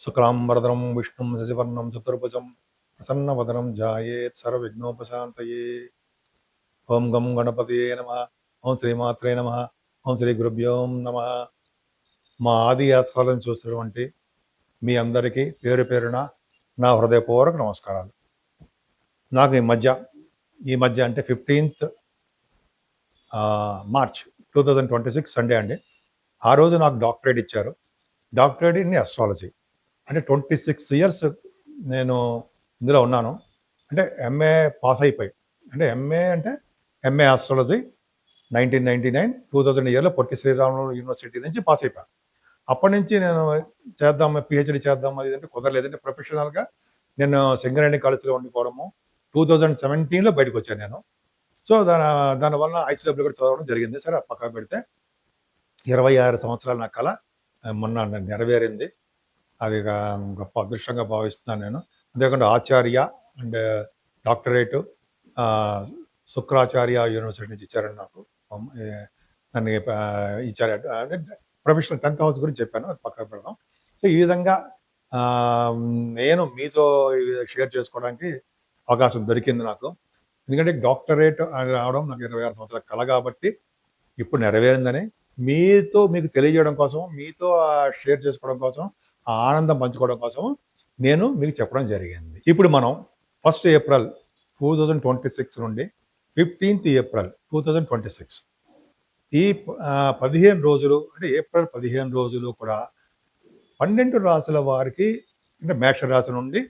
శుక్లాంబరధరం విష్ణుం శశివర్ణం చతుర్భుజం ప్రసన్నవదనం ధ్యాయేత్ సర్వవిఘ్నోపశాంతయే. ఓం గం గణపతియే నమః. ఓం శ్రీమాత్రే నమః. ఓం శ్రీ గురుభ్యో నమః. మా ఆది ఆస్వాలను చూసినటువంటి మీ అందరికీ పేరు పేరున నా హృదయపూర్వక నమస్కారాలు. నాకు ఈ మధ్య అంటే 15th మార్చ్ 2026 సండే అండి. ఆ రోజు నాకు డాక్టరేట్ ఇచ్చారు. Doctorate in astrology. అంటే 26 ఇయర్స్ నేను ఇందులో ఉన్నాను. అంటే ఎంఏ పాస్ అయిపోయి, అంటే ఎంఏ ఆస్ట్రాలజీ 1999 2000 ఇయర్లో పొట్టి శ్రీరాములు యూనివర్సిటీ నుంచి పాస్ అయిపోయాను. అప్పటి నుంచి నేను పిహెచ్డి చేద్దాం అది అంటే కుదరలేదంటే ప్రొఫెషనల్గా నేను సింగరేణి కాలేజీలో ఉండిపోవడము. 2017లో బయటకు వచ్చాను నేను. సో దానివల్ల ఐసీడబ్ల్యూ కూడా చదవడం జరిగింది. సరే పక్కన పెడితే 26 సంవత్సరాల నా కళ మొన్న నెరవేరింది. అది గొప్ప అదృష్టంగా భావిస్తున్నాను నేను. అంతేకాకుండా ఆచార్య అండ్ డాక్టరేటు శుక్రాచార్య యూనివర్సిటీ నుంచి ఇచ్చారండి నాకు. నన్ను ఇచ్చారు. అంటే ప్రొఫెషనల్ 10th హౌస్ గురించి చెప్పాను, అది పక్కన పెడదాం. సో ఈ విధంగా నేను మీతో షేర్ చేసుకోవడానికి అవకాశం దొరికింది నాకు. ఎందుకంటే డాక్టరేట్ రావడం నాకు 26 సంవత్సరాల కళ కాబట్టి ఇప్పుడు నెరవేరిందని మీకు తెలియజేయడం కోసం, మీతో షేర్ చేసుకోవడం కోసం, ఆ ఆనందం పంచుకోవడం కోసం నేను మీకు చెప్పడం జరిగింది. ఇప్పుడు మనం 1st ఏప్రిల్ 2026 నుండి 15th ఏప్రిల్ 2026 ఈ 15 రోజులు, అంటే ఏప్రిల్ 15 రోజులు కూడా 12 రాశుల వారికి, అంటే మేషరాశి నుండి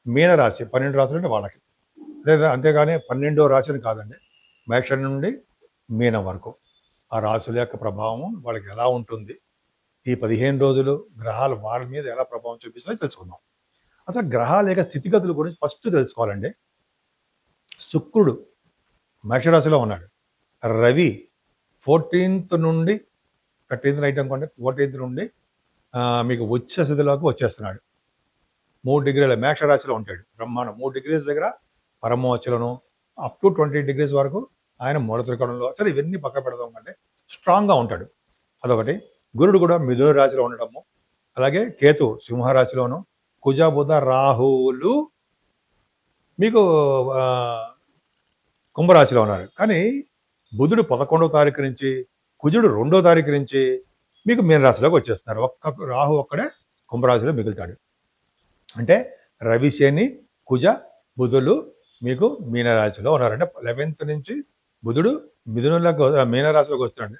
మీనరాశి 12 రాశులు అంటే వాళ్ళకి, అంతేగాని 12వ రాశిని కాదండి, మేషం నుండి మీనం వరకు ఆ రాశుల యొక్క ప్రభావం వాళ్ళకి ఎలా ఉంటుంది, ఈ 15 రోజులు గ్రహాలు వాళ్ళ మీద ఎలా ప్రభావం చూపిస్తాయో తెలుసుకుందాం. అసలు గ్రహాల యొక్క స్థితిగతుల గురించి ఫస్ట్ తెలుసుకోవాలండి. శుక్రుడు మేషరాశిలో ఉన్నాడు. రవి 14th నుండి 13th నైట్ అనుకోండి, 14th నుండి మీకు ఉచ్చ స్థితిలోకి వచ్చేస్తున్నాడు. 3 డిగ్రీల మేషరాశిలో ఉంటాడు. బ్రహ్మాండం. 3 degrees దగ్గర పరమోచ్చలను అప్ టు 20 degrees వరకు ఆయన మూల త్రికోణంలో. సరే ఇవన్నీ పక్క పెడదాం కంటే స్ట్రాంగ్గా ఉంటాడు. అదొకటి. గురుడు కూడా మిథున రాశిలో ఉండటము, అలాగే కేతు సింహరాశిలోను, కుజ బుధ రాహువులు మీకు కుంభరాశిలో ఉన్నారు. కానీ బుధుడు 11వ తారీఖు నుంచి, కుజుడు 2వ తారీఖు నుంచి మీకు మీనరాశిలోకి వచ్చేస్తున్నారు. రాహు ఒక్కడే కుంభరాశిలో మిగులుతాడు. అంటే రవి, శని, కుజ, బుధులు మీకు మీనరాశిలో ఉన్నారు. అంటే 11th నుంచి బుధుడు మీనరాశిలోకి వస్తున్నాడు.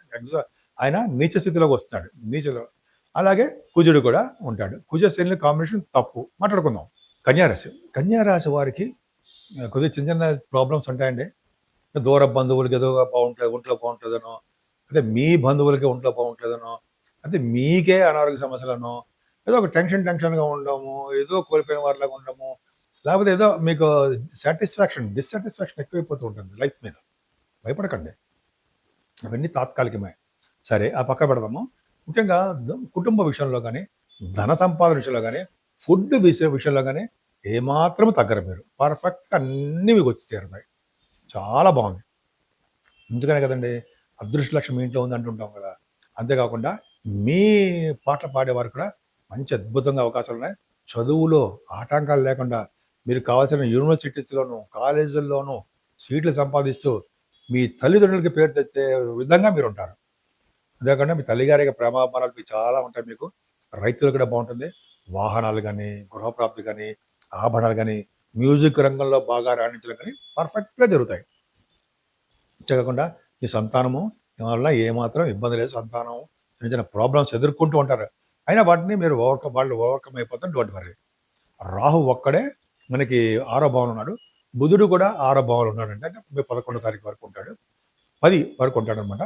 ఆయన నీచ స్థితిలోకి వస్తున్నాడు, నీచలో. అలాగే కుజుడు కూడా ఉంటాడు. కుజ శని కాంబినేషన్ తప్పు. మాట్లాడుకుందాం. కన్యారాశి వారికి కొద్దిగా చిన్న చిన్న ప్రాబ్లమ్స్ ఉంటాయండి. దూర బంధువులకి ఏదో బాగుంటుంది, ఒంట్లో బాగుంటుందనో, అంటే మీ బంధువులకి ఒంట్లో బాగుంటుందనో, అంటే మీకే అనారోగ్య సమస్యలనో, ఏదో ఒక టెన్షన్గా ఉండము, ఏదో కోల్పోయిన వారిలాగా ఉండము, లేకపోతే ఏదో మీకు డిస్సాటిస్ఫాక్షన్ ఎక్కువైపోతూ ఉంటుంది లైఫ్ మీద. భయపడకండి, అవన్నీ తాత్కాలికమే. సరే ఆ పక్క పెడదాము. ముఖ్యంగా కుటుంబ విషయంలో కానీ, ధన సంపాదన విషయంలో కానీ, ఫుడ్ విషయంలో కానీ ఏమాత్రం తగ్గరు మీరు. పర్ఫెక్ట్గా అన్నీ మీకు వచ్చి తీరుతాయి. చాలా బాగుంది. అందుకనే కదండి అదృష్ట లక్ష్యం మీ ఇంట్లో ఉంది అంటుంటాం కదా. అంతేకాకుండా మీ పాటలు పాడేవారు కూడా మంచి అద్భుతంగా అవకాశాలు ఉన్నాయి. చదువులో ఆటంకాలు లేకుండా మీరు కావాల్సిన యూనివర్సిటీస్లోనూ, కాలేజీల్లోనూ సీట్లు సంపాదిస్తూ మీ తల్లిదండ్రులకి పేరు తెచ్చే విధంగా మీరు ఉంటారు. అంతేకాకుండా మీ తల్లిగారి ప్రేమాభిమానాలు మీకు చాలా ఉంటాయి. మీకు రైతులు కూడా బాగుంటుంది. వాహనాలు కానీ, గృహప్రాప్తి కానీ, ఆభరణాలు కానీ, మ్యూజిక్ రంగంలో బాగా రాణించడం కానీ పర్ఫెక్ట్గా జరుగుతాయి. అంతేకాకుండా ఈ సంతానము వల్ల ఏమాత్రం ఇబ్బంది లేదు. సంతానం చిన్న చిన్న ప్రాబ్లమ్స్ ఎదుర్కొంటూ ఉంటారు. అయినా వాటిని మీరు ఓవర్కమ్ అయిపోతారు. Don't worry. రాహు ఒక్కడే మనకి 6వ భావంలో ఉన్నాడు. బుధుడు కూడా 6వ భావంలో ఉన్నాడు. అంటే 11వ తారీఖు వరకు ఉంటాడు, 10 వరకు ఉంటాడు అనమాట.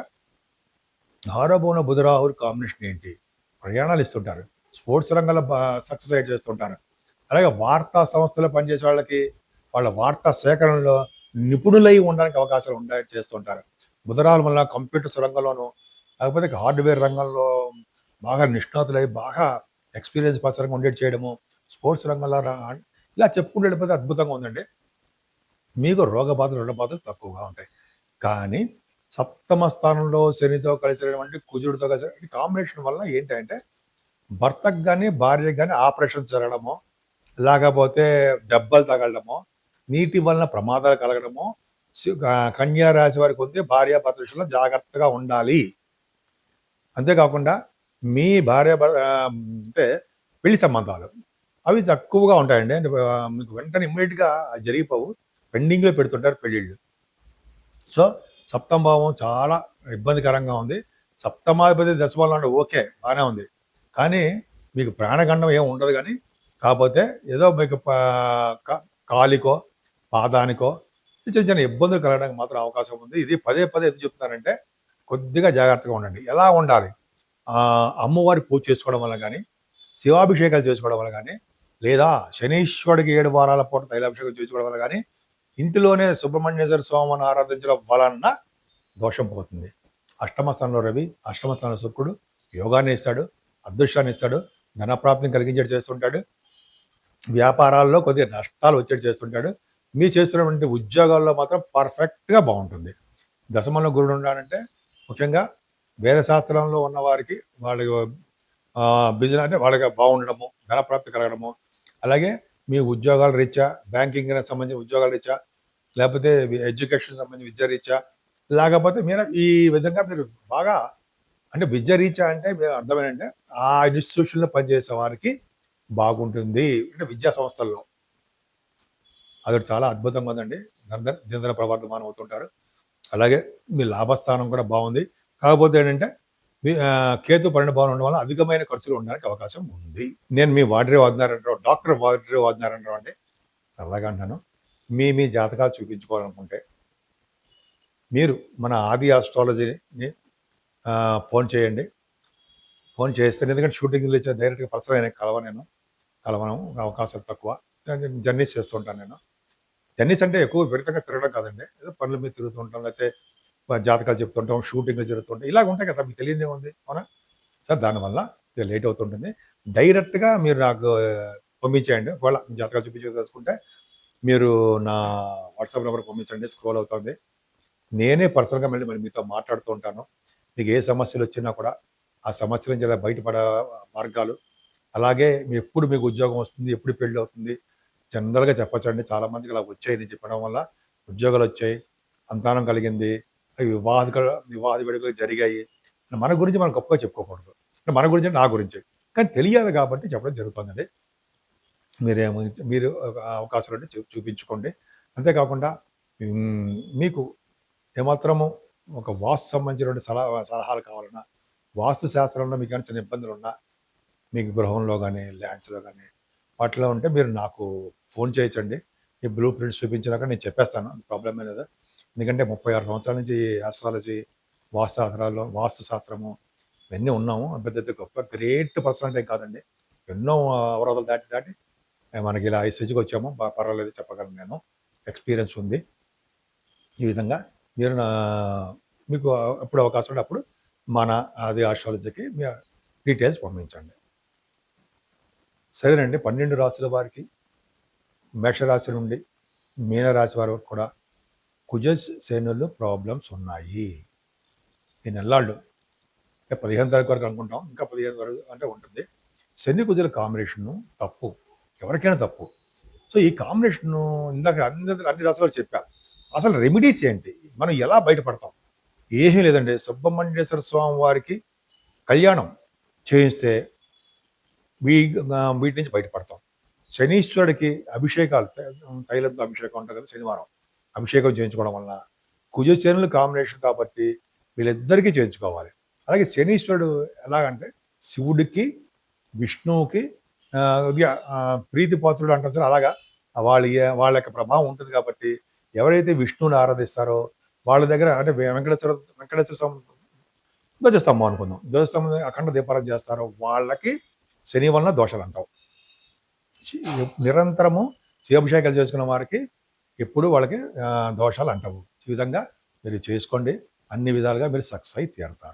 6వ భావంలో బుధ రాహుల కాంబినేషన్ ఏంటి? ప్రయాణాలు ఇస్తుంటారు, స్పోర్ట్స్ రంగంలో సక్సెస్ అయ్యి చేస్తుంటారు. అలాగే వార్తా సంస్థలో పనిచేసే వాళ్ళకి వాళ్ళ వార్తా సేకరణలో నిపుణులై ఉండడానికి అవకాశాలు చేస్తుంటారు. బుధరాల వల్ల కంప్యూటర్స్ రంగంలోనూ, లేకపోతే హార్డ్వేర్ రంగంలో బాగా నిష్ణాతులై బాగా ఎక్స్పీరియన్స్ పర్సన్గా ఉండేది చేయడము, స్పోర్ట్స్ రంగంలో ఇలా చెప్పుకుంటూ వెళ్ళిపోతే అద్భుతంగా ఉందండి. మీకు రోగబాధలు, రుణబాధలు తక్కువగా ఉంటాయి. కానీ 7వ స్థానంలో శనితో కలిసినటువంటి కుజుడితో కలిసి కాంబినేషన్ వల్ల ఏంటంటే భర్తకు కానీ భార్యకు కానీ ఆపరేషన్ జరగడమో, లేకపోతే దెబ్బలు తగలడమో, నీటి వలన ప్రమాదాలు కలగడమో కన్యా రాశి వారికి ఉంది. భార్యాభర్తల విషయంలో జాగ్రత్తగా ఉండాలి. అంతేకాకుండా మీ అంటే పెళ్లి సంబంధాలు అవి తక్కువగా ఉంటాయండి. అంటే మీకు వెంటనే ఇమ్మీడియట్గా జరిగిపోవు, పెండింగ్లో పెడుతుంటారు పెళ్ళిళ్ళు. సో సప్తమభావం చాలా ఇబ్బందికరంగా ఉంది. సప్తమాధిపతి దశమంలో ఓకే బాగానే ఉంది, కానీ మీకు ప్రాణగండం ఏం ఉండదు. కానీ కాకపోతే ఏదో మీకు కాలికో పాదానికో చిన్న చిన్న ఇబ్బందులు కలగడానికి మాత్రం అవకాశం ఉంది. ఇది పదే పదే ఎందుకు చెప్తున్నారంటే కొద్దిగా జాగ్రత్తగా ఉండండి. ఎలా ఉండాలి? అమ్మవారి పూజ చేసుకోవడం వల్ల కానీ, శివాభిషేకాలు చేసుకోవడం వల్ల కానీ, లేదా శనీశ్వరుడికి 7 వారాల పూట తైలాభిషేకం చేసుకోవడం వల్ల కానీ, ఇంటిలోనే సుబ్రహ్మణ్యేశ్వర స్వామిని ఆరాధించడం వలన దోషం పోతుంది. అష్టమ స్థానంలో రవి, అష్టమ స్థానంలో శుక్రుడు యోగాన్ని ఇస్తాడు, అదృష్టాన్ని ఇస్తాడు, ధనప్రాప్తిని కలిగించేట్టు చేస్తుంటాడు, వ్యాపారాల్లో కొద్దిగా నష్టాలు వచ్చేట్టు చేస్తుంటాడు. మీరు చేస్తున్నటువంటి ఉద్యోగాల్లో మాత్రం పర్ఫెక్ట్గా బాగుంటుంది. దశమంలో గురుడు ఉన్నాడంటే ముఖ్యంగా వేదశాస్త్రంలో ఉన్న వారికి వాళ్ళకి బిజినెస్ అంటే వాళ్ళకి బాగుండడము, ధనప్రాప్తి కలగడము, అలాగే మీ ఉద్యోగాల రీత్యా, బ్యాంకింగ్ సంబంధించిన ఉద్యోగాల రీత్యా, లేకపోతే ఎడ్యుకేషన్ సంబంధించిన విద్య రీత్యా, లేకపోతే మీరు ఈ విధంగా మీరు బాగా అంటే విద్య రీత్యా అంటే మీరు అర్థమేంటంటే ఆ ఇన్స్టిట్యూషన్లో పనిచేసే వారికి బాగుంటుంది. అంటే విద్యా సంస్థల్లో అదొకటి చాలా అద్భుతంగా ఉందండి. దినదిన ప్రవర్ధమానం అవుతుంటారు. అలాగే మీ లాభస్థానం కూడా బాగుంది. కాకపోతే ఏంటంటే కేతు 12 భావం ఉండడం వల్ల అధికమైన ఖర్చులు ఉండడానికి అవకాశం ఉంది. నేను మీ వాడ్రే వాడినారంటారు, డాక్టర్ వాడ్రే వాడినారంటారు అంటే అలాగా అంటాను. మీ జాతకాలు చూపించుకోవాలనుకుంటే మీరు మన ఆది ఆస్ట్రాలజీని ఫోన్ చేయండి. ఫోన్ చేస్తే ఎందుకంటే షూటింగ్లు ఇచ్చే డైరెక్ట్గా పర్సనల్ అయినా కలవను అవకాశాలు తక్కువ. జర్నీస్ చేస్తుంటాను నేను. జర్నీస్ అంటే ఎక్కువ విపరీతంగా తిరగడం కాదండి, ఏదో పనుల మీద తిరుగుతుంటాం, లేకపోతే జాతకాలు చెప్తుంటాం, షూటింగ్లు జరుగుతుంటాయి, ఇలాగ ఉంటాయి కదా, మీకు తెలియదే ఉంది అవునా సార్. దానివల్ల ఇది లేట్ అవుతుంటుంది. డైరెక్ట్గా మీరు నాకు పంపించేయండి. ఒకవేళ జాతకాలు చూపించుకుంటే మీరు నా వాట్సాప్ నెంబర్ పంపించండి, స్క్రోల్ అవుతుంది. నేనే పర్సనల్గా మళ్ళీ మీతో మాట్లాడుతూ ఉంటాను. మీకు ఏ సమస్యలు వచ్చినా కూడా ఆ సమస్యల నుంచి ఇలా బయటపడే మార్గాలు, అలాగే ఎప్పుడు మీకు ఉద్యోగం వస్తుంది, ఎప్పుడు పెళ్ళి అవుతుంది, జనరల్గా చెప్పచ్చండి. చాలామందికి ఇలా వచ్చాయి నేను చెప్పడం వల్ల ఉద్యోగాలు వచ్చాయి, సంతానం కలిగింది, వివాహ వేడుకలు జరిగాయి. మన గురించి మనం గొప్పగా చెప్పుకోకూడదు, అంటే మన గురించి నా గురించి కానీ తెలియాలి కాబట్టి చెప్పడం జరుగుతుందండి. మీరు అవకాశాలు ఉంటే చూపించుకోండి. అంతేకాకుండా మీకు ఏమాత్రము ఒక వాస్తు సంబంధించినటువంటి సలహాలు కావాలన్నా, వాస్తు శాస్త్రంలో మీకు చిన్న ఇబ్బందులు ఉన్నా, మీకు గృహంలో కానీ ల్యాండ్స్లో కానీ వాటిలో ఉంటే మీరు నాకు ఫోన్ చేయొచ్చండి. ఈ బ్లూ ప్రింట్స్ చూపించినాక నేను చెప్పేస్తాను, ప్రాబ్లం లేదు. ఎందుకంటే 36 సంవత్సరాల నుంచి ఆస్ట్రాలజీ, వాస్తు శాస్త్రము ఇవన్నీ ఉన్నాము. పెద్ద గొప్ప గ్రేట్ పర్సనాలిటీ కాదండి, ఎన్నో అవరోధాలు దాటి మనకి ఇలా ఈ స్టేజ్కి వచ్చాము. పర్వాలేదు చెప్పగలను, నేను ఎక్స్పీరియన్స్ ఉంది. ఈ విధంగా మీరు మీకు ఎప్పుడు అవకాశం ఉంటే అప్పుడు మన ఆది ఆస్ట్రాలజీకి మీ డీటెయిల్స్ పంపించండి. సరేనండి. 12 రాశుల వారికి మేషరాశి నుండి మీనరాశి వారి వరకు కూడా కుజ శనులు ప్రాబ్లమ్స్ ఉన్నాయి. ఈ నెల్లాళ్ళు అంటే 15 తారీఖు వరకు అనుకుంటాం, ఇంకా 15 వరకు అంటే ఉంటుంది. శని కుజుల కాంబినేషను తప్పు, ఎవరికైనా తప్పు. సో ఈ కాంబినేషను ఇందాక అన్ని రాశులు చెప్పాను. అసలు రెమెడీస్ ఏంటి, మనం ఎలా బయటపడతాం? ఏమీ లేదండి. సుబ్రహ్మణ్యేశ్వర స్వామి వారికి కళ్యాణం చేయిస్తే వీటి నుంచి బయటపడతాం. శనీశ్వరుడికి అభిషేకాలు, తైలంతో అభిషేకం ఉంటుంది కదా, శనివారం అభిషేకం చేయించుకోవడం వలన కుజశనులు కాంబినేషన్ కాబట్టి వీళ్ళిద్దరికీ చేయించుకోవాలి. అలాగే శనీశ్వరుడు ఎలాగంటే శివుడికి, విష్ణువుకి ప్రీతిపాత్రుడు అంటారు, అలాగా వాళ్ళ యొక్క ప్రభావం ఉంటుంది కాబట్టి ఎవరైతే విష్ణువుని ఆరాధిస్తారో వాళ్ళ దగ్గర అంటే వెంకటేశ్వర స్వామి ధ్వజస్తంభం అనుకుందాం, ధ్వజస్తంభం అఖండ దీపారాధన చేస్తారో వాళ్ళకి శని వలన దోషాలు అంటావు. నిరంతరము శివాభిషేకాలు చేసుకున్న వారికి ఎప్పుడు వాళ్ళకి దోషాలు అంటావు. ఈ విధంగా మీరు చేసుకోండి, అన్ని విధాలుగా మీరు సక్సెస్ అయి తీరుతారు.